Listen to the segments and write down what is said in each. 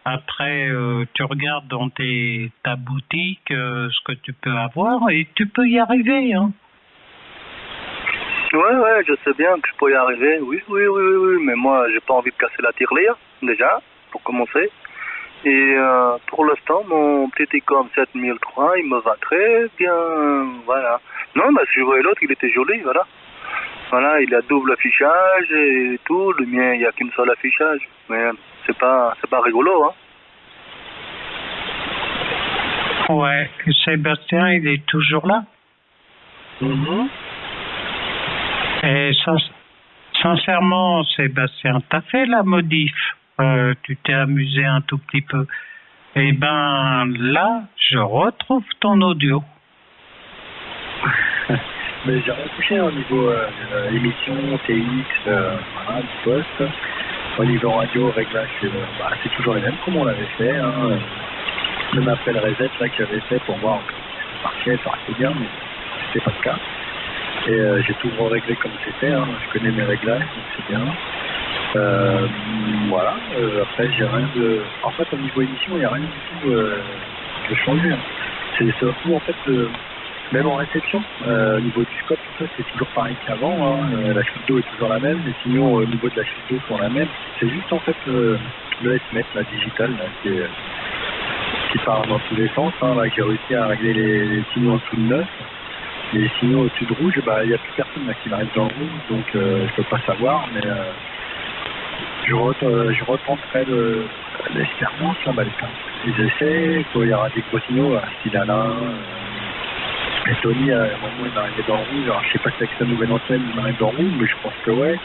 Après, tu regardes dans ta boutique ce que tu peux avoir et tu peux y arriver, hein. Ouais, je sais bien que je peux y arriver. Oui, mais moi, j'ai pas envie de casser la tirelire, déjà, pour commencer. Et pour l'instant, mon petit Icon 7003, il me va très bien, voilà. Non, bah, si je voyais l'autre, il était joli, voilà. Voilà, il a double affichage et tout. Le mien, il n'y a qu'une seule affichage. Mais c'est pas rigolo, hein. Ouais, Sébastien, il est toujours là. Et sincèrement, Sébastien, t'as fait la modif. Tu t'es amusé un tout petit peu. Eh ben, là, je retrouve ton audio. Mais j'ai rien touché au niveau émission, TX, voilà, du poste. Au niveau radio, réglage, c'est toujours les mêmes comme on l'avait fait. Hein. Même après le reset là, que j'avais fait pour voir si ça marchait, ça restait bien, mais c'était pas le cas. Et j'ai tout réglé comme c'était. Hein. Je connais mes réglages, donc c'est bien. Voilà. Après, j'ai rien de. En fait, au niveau émission, il n'y a rien du tout de changé. Hein. C'est surtout en fait. Même en réception, au niveau du scope, tout ça, c'est toujours pareil qu'avant. Hein. La chute d'eau est toujours la même, les signaux au niveau de la chute d'eau sont la même. C'est juste en fait le S-MET, la digitale, là, qui part dans tous les sens. Hein. Là, j'ai réussi à régler les signaux en dessous de 9. Les signaux au-dessus de rouge, il n'y a plus personne là, qui m'arrive dans le rouge, donc je ne peux pas savoir, mais je retenterai l'expérience, les essais, il y aura des gros signaux, style Alain. Et Tony, à un moment, il m'arrivait dans le rouge. Alors, je sais pas si avec sa nouvelle antenne, il m'arrive dans le rouge, mais je pense que ouais.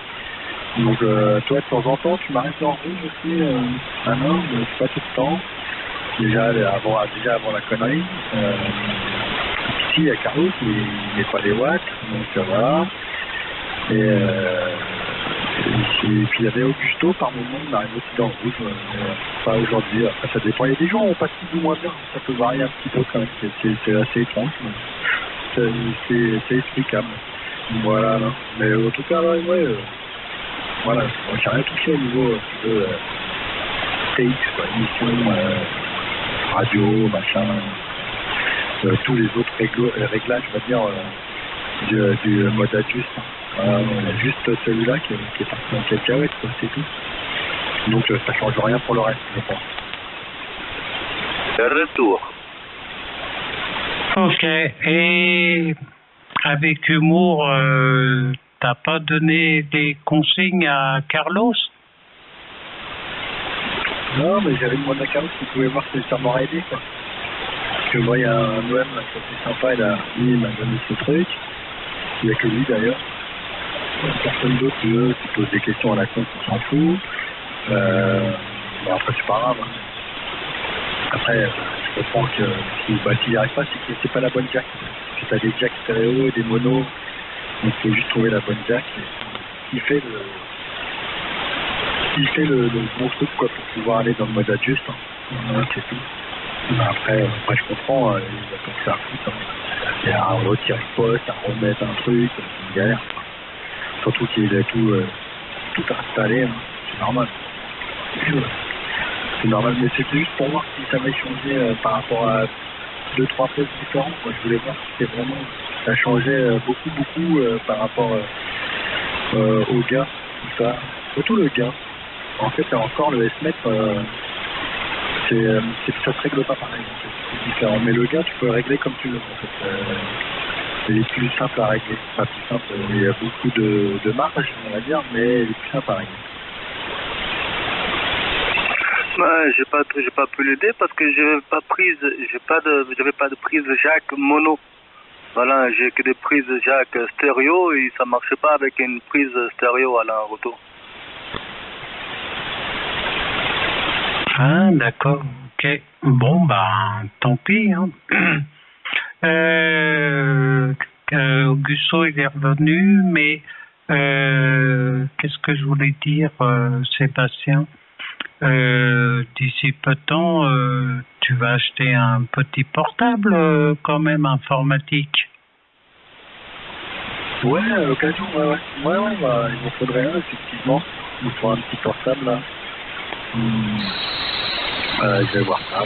Donc, toi, de temps en temps, tu m'arrives dans le rouge aussi, non, mais pas tout le temps. Déjà avant la connerie. Ici, il y a Carlos, il n'est pas les watts, donc voilà. Et puis, il y avait Augusto, par moment, il m'arrive aussi dans le rouge. Pas aujourd'hui, après, ça dépend. Il y a des gens où on passe plus ou moins bien, ça peut varier un petit peu quand même, c'est assez étrange. C'est explicable. Voilà. Là. Mais en tout cas, là, ouais, voilà, j'ai rien touché au niveau TX, quoi, émission, radio, machin, tous les autres réglages, on va dire, du mode ajuste. Voilà, juste celui-là qui est parti en cacahuète, quoi, c'est tout. Donc ça change rien pour le reste, je pense. Retour. Ok, et avec humour, t'as pas donné des consignes à Carlos? Non, mais j'avais demandé à Carlos s'il pouvait voir si ça m'aurait aidé, quoi. Parce que moi, il y a un OM qui était sympa, lui, il m'a donné ce truc. Il n'y a que lui, d'ailleurs. Personne d'autre qui pose des questions à la con, on s'en fout. Bon, après, c'est pas grave. Hein. Après, je comprends que s'il n'y arrive pas, c'est que c'est pas la bonne jack. Parce que tu as des jacks stéréo et des monos. Donc, il faut juste trouver la bonne jack. Il fait le bon truc, quoi, pour pouvoir aller dans le mode adjust. Hein. Voilà, c'est tout. Mais après, je comprends, il y a pas que ça à foutre. Hein. Il y a à retirer le poste, à remettre un truc, c'est une galère. Surtout qu'il a tout installé, hein. C'est normal. C'est normal, mais c'était juste pour voir si ça avait changé par rapport à 2-3 postes différents. Quoi. Je voulais voir si c'était vraiment. Ça changeait beaucoup par rapport au gain, tout ça. Surtout le gain. En fait, encore le S-MET, ça se règle pas pareil. C'est différent. Mais le gain, tu peux le régler comme tu veux. En fait. Il est plus simple à régler. Pas plus simple, il y a beaucoup de marge, on va dire, mais il est plus simple à régler. Ouais, j'ai pas pu l'aider parce que j'avais pas de prise jack mono. Voilà, j'ai que des prises jack stéréo et ça marchait pas avec une prise stéréo à la retour. Ah, d'accord, ok. Bon, bah, tant pis, hein. Augusto, il est revenu, mais qu'est-ce que je voulais dire, Sébastien? D'ici peu de temps, tu vas acheter un petit portable quand même informatique. Ouais, à l'occasion, ouais, bah, il m'en faudrait un, effectivement. Il me faut un petit portable, là. Je vais voir ça.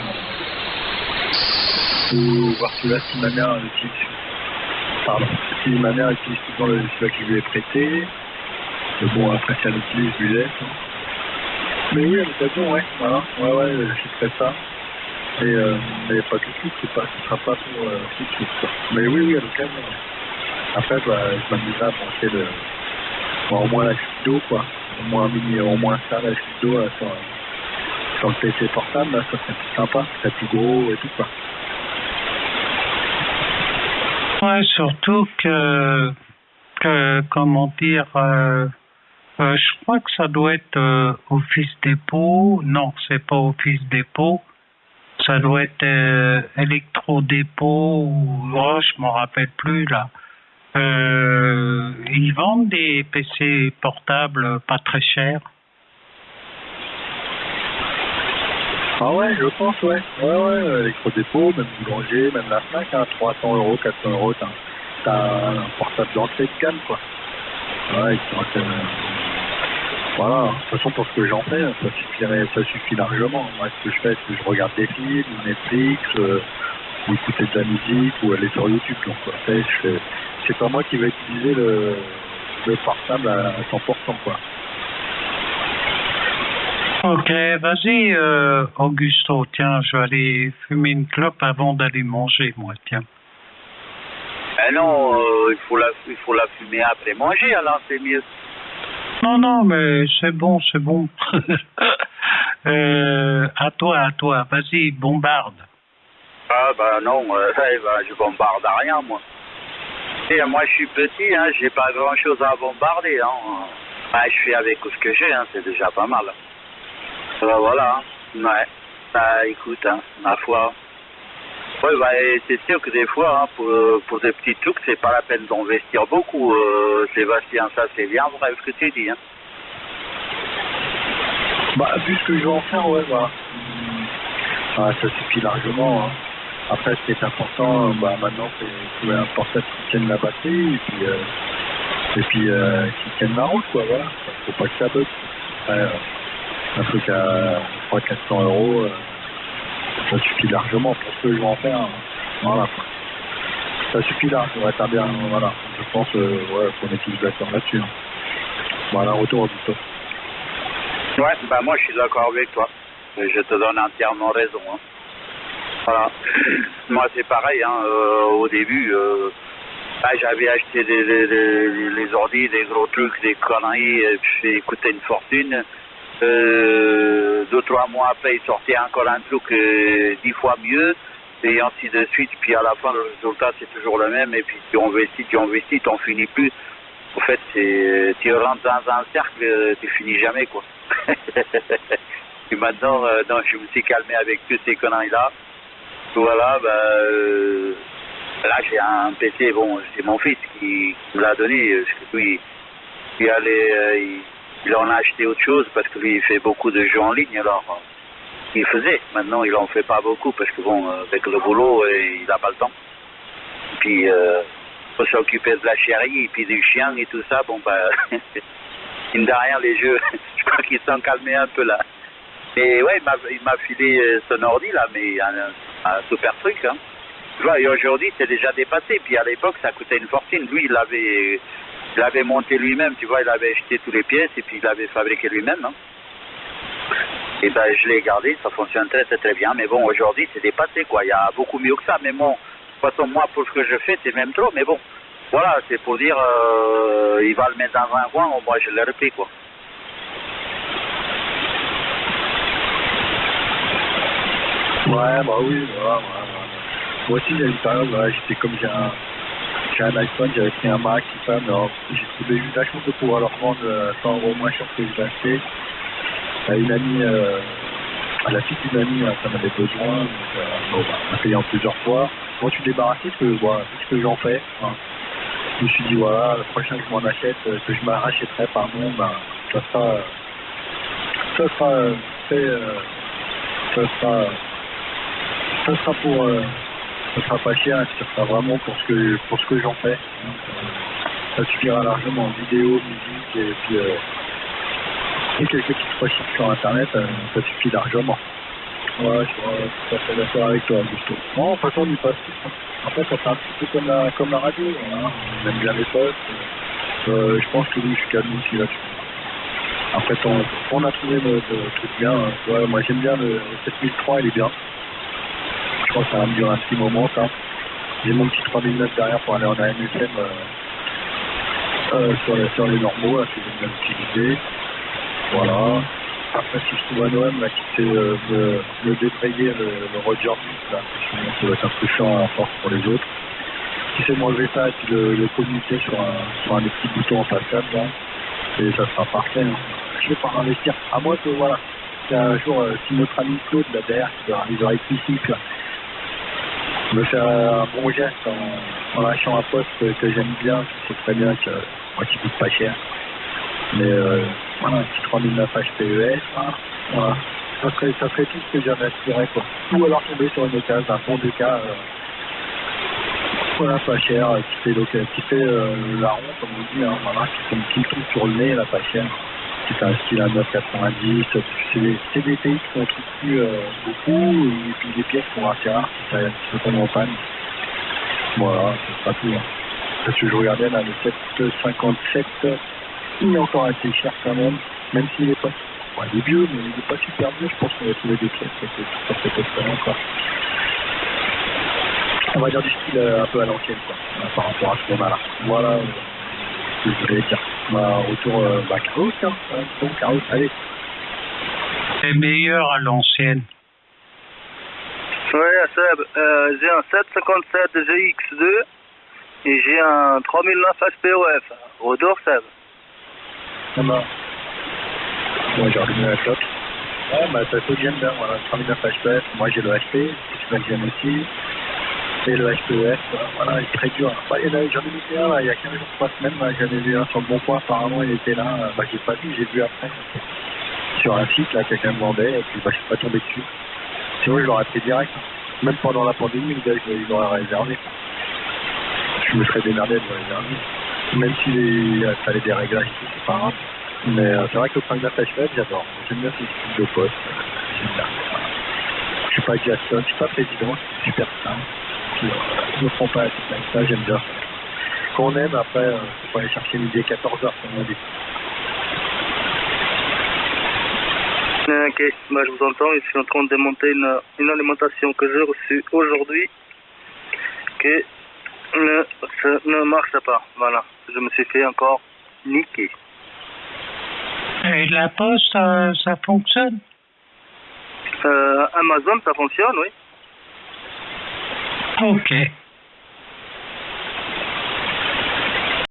Ou voir celui-là si ma mère utilise. Pardon. Si ma mère utilise tout le temps celui-là que je lui ai prêté. Mais bon, après, si elle utilise, je lui laisse. Hein. Mais oui, à l'occasion, ouais. Voilà. Ouais, je ferai ça. Mais pas tout de suite, ce sera pas pour tout de suite. Quoi. Mais oui, à l'occasion. Ouais. Après, je m'amuserai à brancher au moins la chute d'eau, quoi. Au moins ça, la chute d'eau sur le PC portable, là, ça serait plus sympa, ça serait plus gros et tout, quoi. Ouais, surtout que comment dire, je crois que ça doit être Office Dépôt. Non, c'est pas Office Dépôt. Ça doit être Électro-Dépôt ou je m'en rappelle plus là. Ils vendent des PC portables pas très chers. Ah ouais, je pense, ouais. Ouais, Électro-Dépôt, même boulanger, même la Fnac, hein, 300 €, 400 €, t'as un portable d'entrée de gamme, quoi. Ouais, voilà, de toute façon, pour ce que j'en fais, ça suffit largement. Moi, ce que je fais, c'est que je regarde des films, Netflix, ou écouter de la musique, ou aller sur YouTube. Donc, après, c'est pas moi qui vais utiliser le portable à 100%, quoi. Ok, vas-y, Augusto, tiens, je vais aller fumer une clope avant d'aller manger, moi, tiens. Ben non, il faut la fumer après manger, alors c'est mieux. Non, mais c'est bon. À toi, vas-y, bombarde. Ah ben non, je bombarde à rien, moi. Et moi, je suis petit, hein, j'ai pas grand-chose à bombarder, hein. Ben, je fais avec ce que j'ai, hein, c'est déjà pas mal. Voilà, hein. Ouais. Bah, écoute, hein, ma foi. Ouais, bah, c'est sûr que des fois, hein, pour des petits trucs, c'est pas la peine d'investir beaucoup, Sébastien, ça c'est bien vrai ce que tu dis, hein. Bah, vu ce que je vais en faire, ouais, bah. Ça suffit largement, hein. Après, ce qui est important, maintenant, c'est trouver un portable qui tienne la batterie, et puis qui tienne la route, quoi, voilà. Faut pas que ça bug. Après, un truc à 300-400 €, ça suffit largement pour ce que je vais en faire, hein. Voilà, quoi. Ça suffit là, ça va être bien, voilà. Je pense, qu'on est tous d'accord là-dessus, hein. Voilà, retour au Augusto. Ouais, bah moi je suis d'accord avec toi. Je te donne entièrement raison, hein. Voilà. Moi c'est pareil, hein, au début, j'avais acheté les ordi, des gros trucs, des conneries, et puis ça coûtait une fortune. 2-3 mois après, il sortait encore un truc 10 fois mieux, et ainsi de suite. Puis à la fin, le résultat c'est toujours le même, et puis tu investis, t'en finis plus. En fait, tu rentres dans un cercle, tu finis jamais, quoi. Et maintenant, non, je me suis calmé avec toutes ces conneries-là. Voilà, là j'ai un PC, bon, c'est mon fils qui me l'a donné, parce que lui, il en a acheté autre chose, parce que lui, il fait beaucoup de jeux en ligne, alors il faisait. Maintenant, il en fait pas beaucoup, parce que bon, avec le boulot, il n'a pas le temps. Et puis, faut s'occuper de la chérie, et puis du chien, et tout ça, bon, mine de rien, les jeux, je crois qu'ils sont calmés un peu, là. Et ouais, il m'a filé son ordi, là, mais un super truc, hein. Tu vois, et aujourd'hui, c'est déjà dépassé. Puis à l'époque, ça coûtait une fortune. Lui, il l'avait monté lui-même, tu vois, il avait acheté toutes les pièces et puis il l'avait fabriqué lui-même, hein. Et je l'ai gardé, ça fonctionne très, très, très bien. Mais bon, aujourd'hui, c'est dépassé, quoi. Il y a beaucoup mieux que ça. Mais bon, de toute façon, moi, pour ce que je fais, c'est même trop. Mais bon, voilà, c'est pour dire, il va le mettre dans un coin, moi, je l'ai repris, quoi. Ouais, oui, voilà. Moi aussi, il y a une période, j'étais comme j'ai un iPhone, j'avais pris un Mac, tout ça, mais j'ai trouvé eu la chance de pouvoir leur vendre 100 € moins cher que je l'ai acheté. À une amie, à la fille d'une amie, ça en avait besoin, donc on a payé en plusieurs fois. Moi, je suis débarrassé, parce que voilà, vu ce que j'en fais, hein. Je me suis dit, voilà, le prochain que je m'en achète, que je me rachèterai, pardon, ça sera ça sera pas cher, ça sera vraiment pour ce que j'en fais. Ça suffira largement, vidéo, musique, et puis quelques petites recherches sur internet, ça suffit largement. Ouais, je suis tout à fait d'accord avec toi, Augusto. Non, de toute façon, on y passe tous. Hein. En fait, ça fait un petit peu comme la radio. Hein. On aime bien les postes. Je pense que nous, je suis calme aussi là-dessus. En fait, on a trouvé le truc bien. Hein. Ouais, moi, j'aime bien le 7003, il est bien. Je pense que ça va me durer un petit moment, ça. J'ai mon petit 3009 derrière pour aller en AMFM sur les normaux, là, que j'aime bien utiliser. Voilà. Après, si je trouve un OM là, qui fait me débrayer le Roger Mix, là, ça va être un peu chiant à force pour les autres. Qui sait m'enlever ça et puis le communiquer sur un des petits boutons en façade, là, et ça sera parfait. Hein. Je vais pas investir. À moins que, voilà, qu'un jour, si notre ami Claude, là, derrière, il aura été ici, là, me faire un bon geste en lâchant un poste que j'aime bien, je sais très bien que moi qui coûte pas cher. Mais voilà, un petit 3009 HPES, voilà. Ça serait tout ce que j'avais aspiré, quoi. Ou alors tomber sur une occasion, un bon de cas, voilà, pas cher, qui fait la ronde, comme on dit, hein, voilà, qui me trouve sur le nez, là, pas cher. C'est un style à 9,90, c'est des pays qu'on trouve plus beaucoup, et puis des pièces sont assez rares, si ça se tombe en panne. Voilà, c'est pas tout. Hein. Parce que je regardais là, le 757, il est encore assez cher quand même s'il est pas, bon, il est vieux, mais il est pas super vieux, je pense qu'on va trouver des pièces sur cet poste-là encore. On va dire du style un peu à l'ancienne, quoi, par rapport à ce qu'on a là. Voilà ce que je voulais dire. Retour, Carlos, hein, bon, Carlos, allez. C'est meilleur à l'ancienne. Ouais, Seb, j'ai un 757 GX2 et j'ai un 3009 HPOF. Rodor, Seb. Ah bah. Moi, j'ai allumé la clope. Ouais, bah, ça se j'aime bien, voilà, 3009 HPF. Moi, j'ai le HP, c'est celui-là que j'aime aussi. Et le HPEF, voilà, il est très dur. Bah, j'en ai vu un, là, il y a 15 jours, 3 semaines, là, j'en ai vu un sur le bon coin, apparemment, il était là. Bah, j'ai pas vu, j'ai vu après. Sur un site, là, quelqu'un me vendait, et puis, bah, je suis pas tombé dessus. Sinon, je l'aurais fait direct. Hein. Même pendant la pandémie, le gars, il l'aurait réservé. Je me serais démerdé de le réserver. Même s'il fallait des réglages et tout, c'est pas grave. Mais c'est vrai que le 39 HPF, j'adore. J'aime bien ce style de poste. J'aime bien. Je suis pas Jackson, je suis pas président, je suis super simple. Je me prends pas la tête avec ça, j'aime bien. Quand on aime, après, faut pas aller chercher midi à 14h, comme on dit. Ok, bah, je vous entends, je suis en train de démonter une alimentation que j'ai reçue aujourd'hui qui ne marche pas. Voilà, je me suis fait encore niquer. Et la poste, ça fonctionne? Amazon, ça fonctionne, oui. Ok.